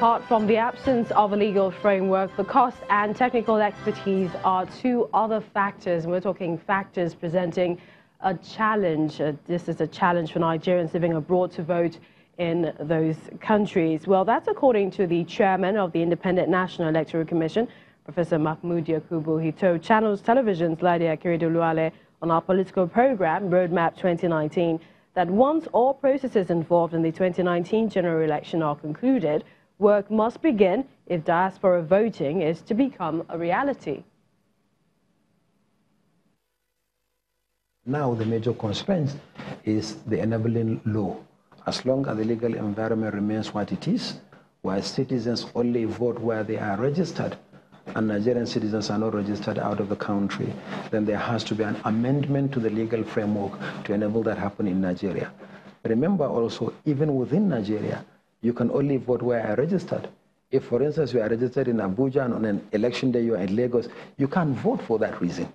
Apart from the absence of a legal framework, the cost and technical expertise are two other factors. We're talking factors presenting a challenge. This is a challenge for Nigerians living abroad to vote in those countries. Well, that's according to the chairman of the Independent National Electoral Commission, Professor Mahmoud Yakubu. He told Channels Television's Lydia Akeredoluwale on our political program, Roadmap 2019, that once all processes involved in the 2019 general election are concluded, work must begin if diaspora voting is to become a reality. Now the major constraint is the enabling law. As long as the legal environment remains what it is, where citizens only vote where they are registered, and Nigerian citizens are not registered out of the country, then there has to be an amendment to the legal framework to enable that happen in Nigeria. Remember also, even within Nigeria, you can only vote where you are registered. If, for instance, you are registered in Abuja and on an election day you are in Lagos, you can't vote for that reason.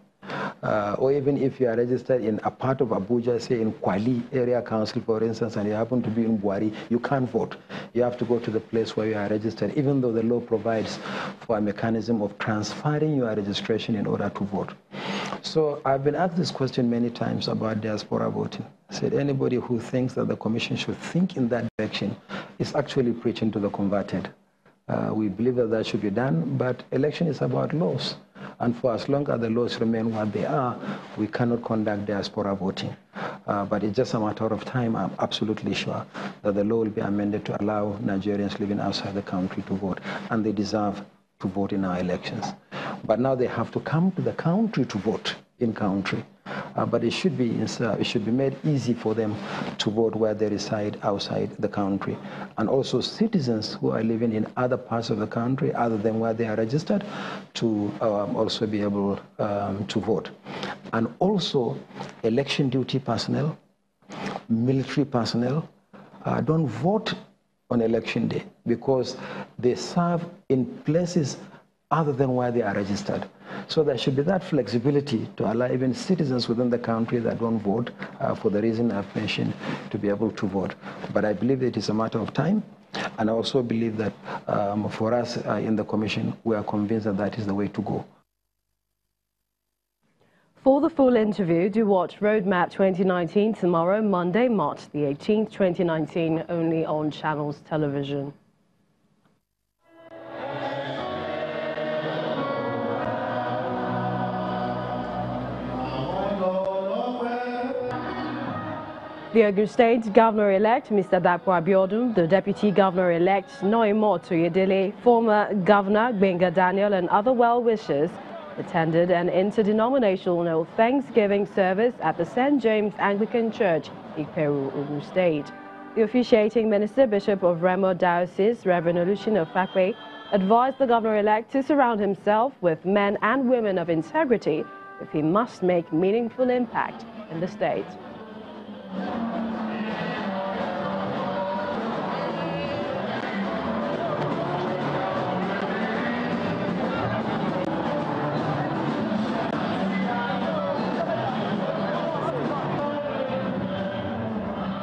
Or even if you are registered in a part of Abuja, say in Kwali Area Council, for instance, and you happen to be in Buhari, you can't vote. You have to go to the place where you are registered, even though the law provides for a mechanism of transferring your registration in order to vote. So I've been asked this question many times about diaspora voting. I said anybody who thinks that the Commission should think in that direction is actually preaching to the converted. We believe that that should be done, but election is about laws. And for as long as the laws remain what they are, we cannot conduct diaspora voting. But it's just a matter of time. I'm absolutely sure that the law will be amended to allow Nigerians living outside the country to vote, and they deserve to vote in our elections. But now they have to come to the country to vote in country. But it should be made easy for them to vote where they reside outside the country. And also citizens who are living in other parts of the country other than where they are registered to also be able to vote. And also election duty personnel, military personnel, don't vote on election day because they serve in places other than where they are registered. So there should be that flexibility to allow even citizens within the country that don't vote for the reason I've mentioned to be able to vote. But I believe it is a matter of time, and I also believe that for us in the Commission, we are convinced that that is the way to go. For the full interview, do watch Roadmap 2019 tomorrow, Monday, March the 18th, 2019, only on Channels Television. The Ogun State Governor-elect, Mr. Diaspora, the Deputy Governor-elect, Noimo Toyedele, former Governor Benga Daniel, and other well-wishers attended an interdenominational Thanksgiving service at the St. James Anglican Church, Ikperu, Ogun State. The officiating minister, Bishop of Remo Diocese, Reverend Olushina Fakwe, advised the Governor-elect to surround himself with men and women of integrity if he must make meaningful impact in the state.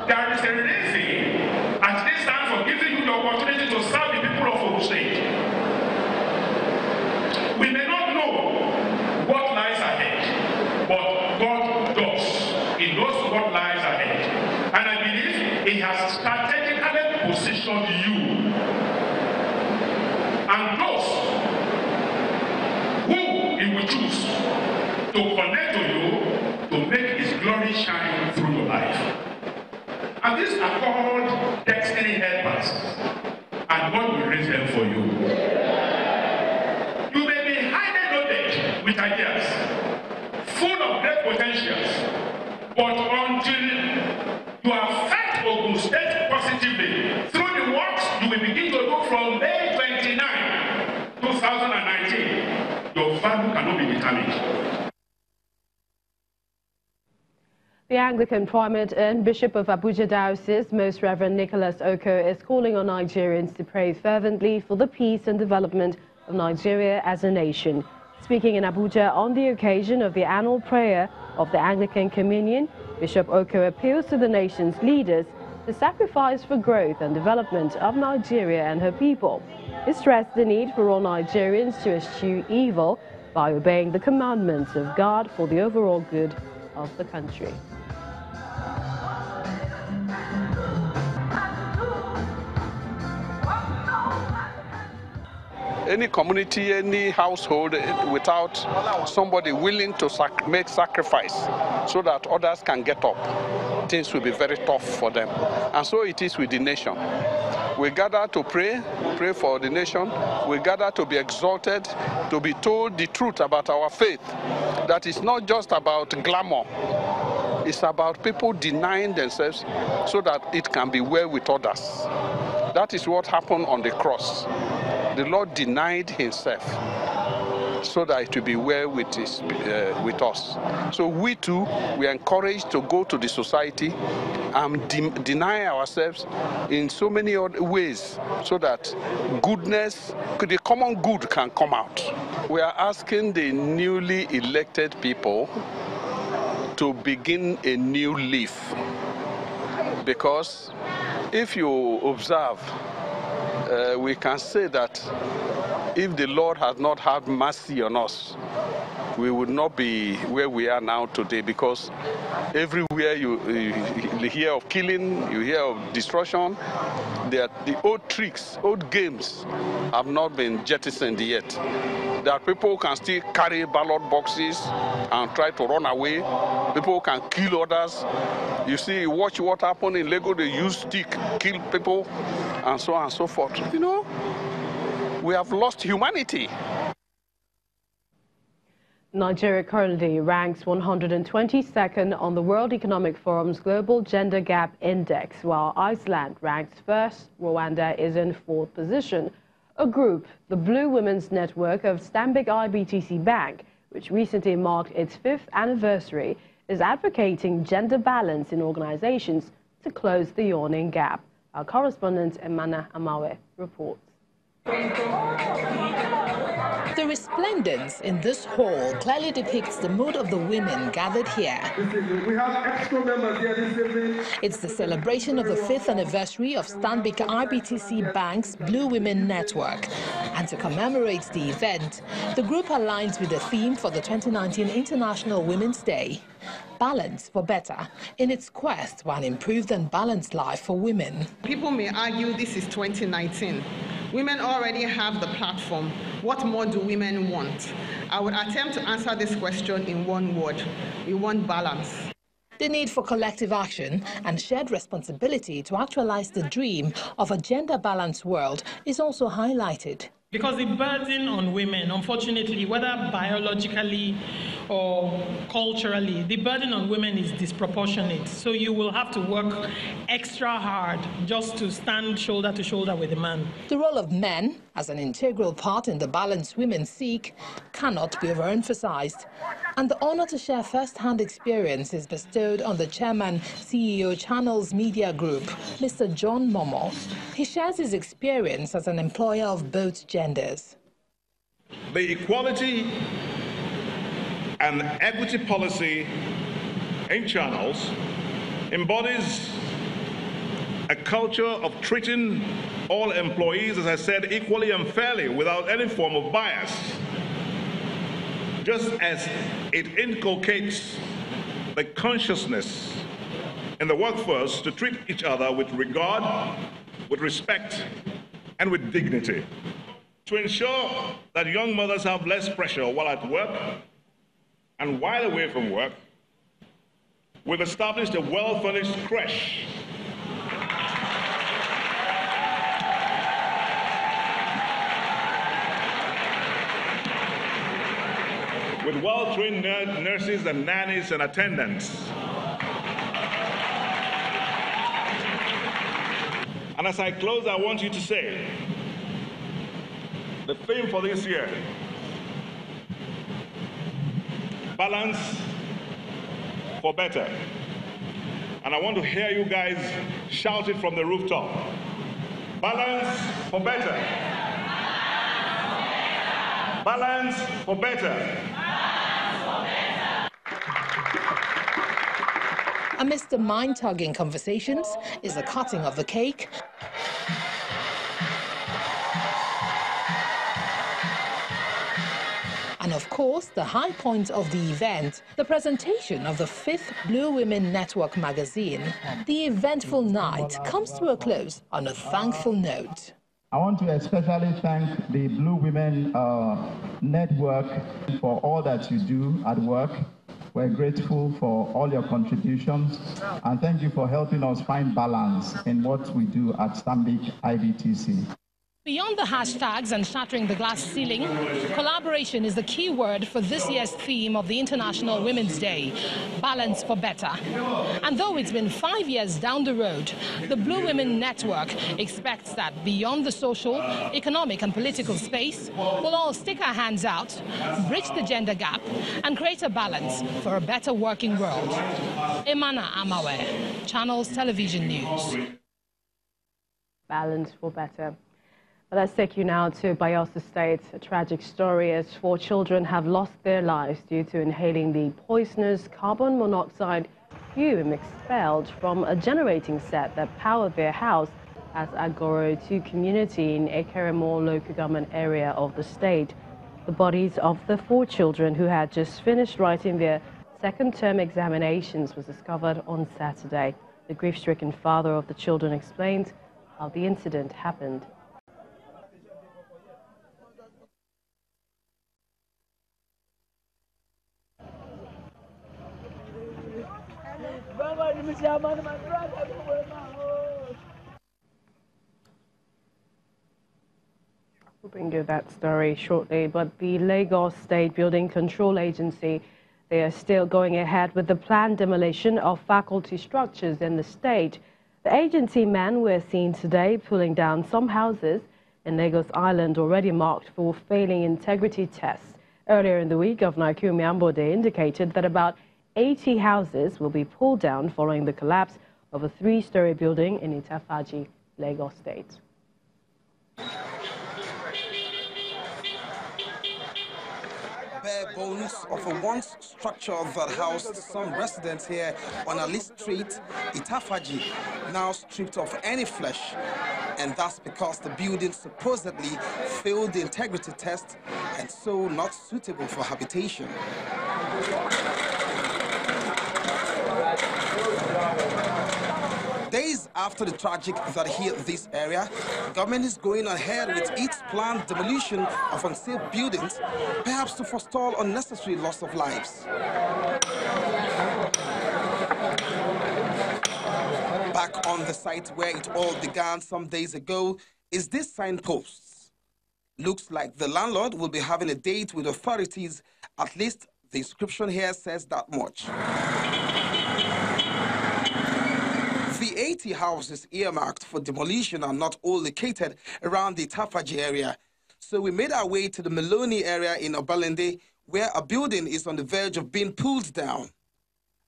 There is a reason at this time for giving you the opportunity to serve the people of Ogun State. We may not know what lies ahead, but God does. He knows what lies ahead. And I believe He has strategically positioned you and those who He will choose to connect to you to make His glory shine through your life. And these are called destiny helpers, and God will raise them for you. You may be highly loaded with ideas, full of great potentials, but until you affect Ogun State positively through the works you will begin to do from May 29, 2019, your value cannot be determined. The Anglican Primate and Bishop of Abuja Diocese, Most Reverend Nicholas Oko, is calling on Nigerians to pray fervently for the peace and development of Nigeria as a nation. Speaking in Abuja on the occasion of the annual prayer of the Anglican Communion, Bishop Oko appeals to the nation's leaders the sacrifice for growth and development of Nigeria and her people. He stressed the need for all Nigerians to eschew evil by obeying the commandments of God for the overall good of the country. Any community, any household without somebody willing to make sacrifice so that others can get up, things will be very tough for them. And so it is with the nation. We gather to pray for the nation. We gather to be exalted, to be told the truth about our faith. That is not just about glamour. It's about people denying themselves so that it can be well with others. That is what happened on the cross. The Lord denied himself so that it will be well with us. So we too, we are encouraged to go to the society and deny ourselves in so many other ways so that goodness, the common good can come out. We are asking the newly elected people to begin a new leaf, because if you observe, we can say that if the Lord had not had mercy on us, we would not be where we are now today, because everywhere you hear of killing, you hear of destruction. The old tricks, old games have not been jettisoned yet. That people can still carry ballot boxes and try to run away. People can kill others. You see, watch what happened in Lagos. They use stick, kill people, and so on and so forth. You know, we have lost humanity. Nigeria currently ranks 122nd on the World Economic Forum's Global Gender Gap Index, while Iceland ranks first. Rwanda is in fourth position. A group, the Blue Women's Network of Stanbic IBTC Bank, which recently marked its 5th anniversary, is advocating gender balance in organizations to close the yawning gap. Our correspondent Emana Amawe reports. The resplendence in this hall clearly depicts the mood of the women gathered here. We have extra members here this evening. It's the celebration of the 5th anniversary of Stanbic IBTC Bank's Blue Women Network. And to commemorate the event, the group aligns with the theme for the 2019 International Women's Day, Balance for Better, in its quest for an improved and balanced life for women. People may argue this is 2019. Women already have the platform. What more do women want? I would attempt to answer this question in one word. We want balance. The need for collective action and shared responsibility to actualize the dream of a gender-balanced world is also highlighted. Because the burden on women, unfortunately, whether biologically or culturally, the burden on women is disproportionate. So you will have to work extra hard just to stand shoulder to shoulder with a man. The role of men as an integral part in the balance women seek cannot be overemphasized. And the honor to share first-hand experience is bestowed on the chairman, CEO Channels Media Group, Mr. John Momo. He shares his experience as an employer of both genders. The equality and equity policy in Channels embodies a culture of treating all employees, as I said, equally and fairly without any form of bias. Just as it inculcates the consciousness in the workforce to treat each other with regard, with respect, and with dignity. To ensure that young mothers have less pressure while at work and while away from work, we've established a well-furnished creche with well-trained nurses and nannies and attendants. And as I close, I want you to say, the theme for this year, balance for better. And I want to hear you guys shout it from the rooftop. Balance for better. Balance for better. Amidst the mind-tugging conversations is the cutting of the cake and, of course, the high point of the event, the presentation of the 5th Blue Women Network magazine. The eventful night comes to a close on a thankful note. I want to especially thank the Blue Women Network for all that you do at work. We're grateful for all your contributions, and thank you for helping us find balance in what we do at Stanbic IBTC. Beyond the hashtags and shattering the glass ceiling, collaboration is the key word for this year's theme of the International Women's Day, Balance for Better. And though it's been 5 years down the road, the Blue Women Network expects that beyond the social, economic and political space, we'll all stick our hands out, bridge the gender gap and create a balance for a better working world. Emana Amawe, Channels Television News. Balance for better. Let's take you now to Bayelsa State. A tragic story as 4 children have lost their lives due to inhaling the poisonous carbon monoxide fume expelled from a generating set that powered their house at Agoro 2 community in Ekeremo local government area of the state. The bodies of the 4 children who had just finished writing their second-term examinations was discovered on Saturday. The grief-stricken father of the children explained how the incident happened. We'll bring you that story shortly, but the Lagos State Building Control Agency, they are still going ahead with the planned demolition of faculty structures in the state. The agency men were seen today pulling down some houses in Lagos Island already marked for failing integrity tests. Earlier in the week, Governor Kumi Ambode indicated that about 80 houses will be pulled down following the collapse of a 3-story building in Itafaji, Lagos State. Bare bones of a once structure that housed some residents here on Ali Street, Itafaji, now stripped of any flesh. And that's because the building supposedly failed the integrity test and so not suitable for habitation. Days after the tragic that hit this area, government is going ahead with its planned demolition of unsafe buildings, perhaps to forestall unnecessary loss of lives. Back on the site where it all began some days ago is this signpost. Looks like the landlord will be having a date with authorities. At least the inscription here says that much. The 80 houses earmarked for demolition are not all located around the Itafaji area. So we made our way to the Meloni area in Obalende, where a building is on the verge of being pulled down.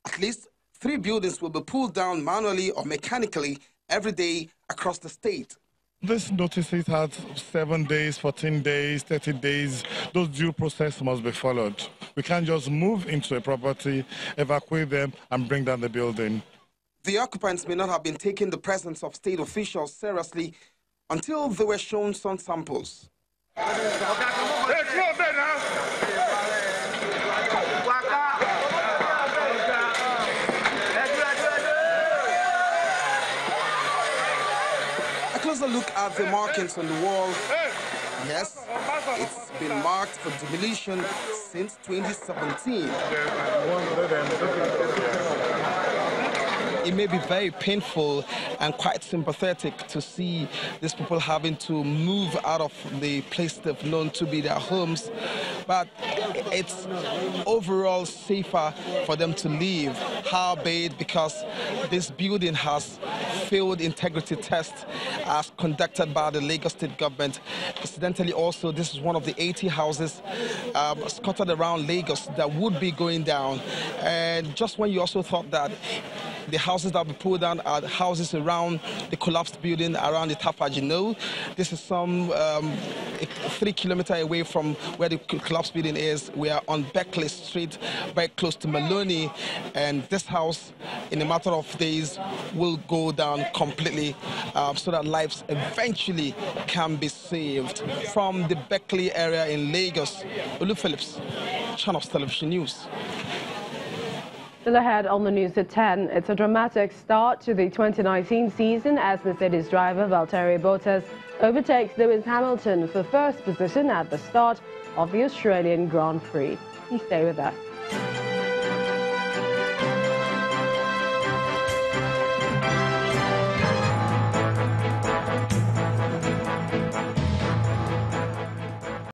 At least 3 buildings will be pulled down manually or mechanically every day across the state. This notices has 7 days, 14 days, 30 days. Those due process must be followed. We can't just move into a property, evacuate them, and bring down the building. The occupants may not have been taking the presence of state officials seriously until they were shown some samples. A closer look at the markings on the wall. Yes, it's been marked for demolition since 2017. It may be very painful and quite sympathetic to see these people having to move out of the place they've known to be their homes, but it's overall safer for them to leave. Howbeit, because this building has failed integrity tests as conducted by the Lagos State government. Incidentally, also, this is one of the 80 houses scattered around Lagos that would be going down. And just when you also thought that The houses that will be pulled down are the houses around the collapsed building around the Tapajino. This is some 3 kilometers away from where the collapsed building is. We are on Beckley Street, very close to Maloney, and this house, in a matter of days, will go down completely so that lives eventually can be saved. From the Beckley area in Lagos, Olu Phillips, Channels Television News. Still ahead on the news at 10, it's a dramatic start to the 2019 season as Mercedes driver Valtteri Bottas overtakes Lewis Hamilton for first position at the start of the Australian Grand Prix. Please stay with us.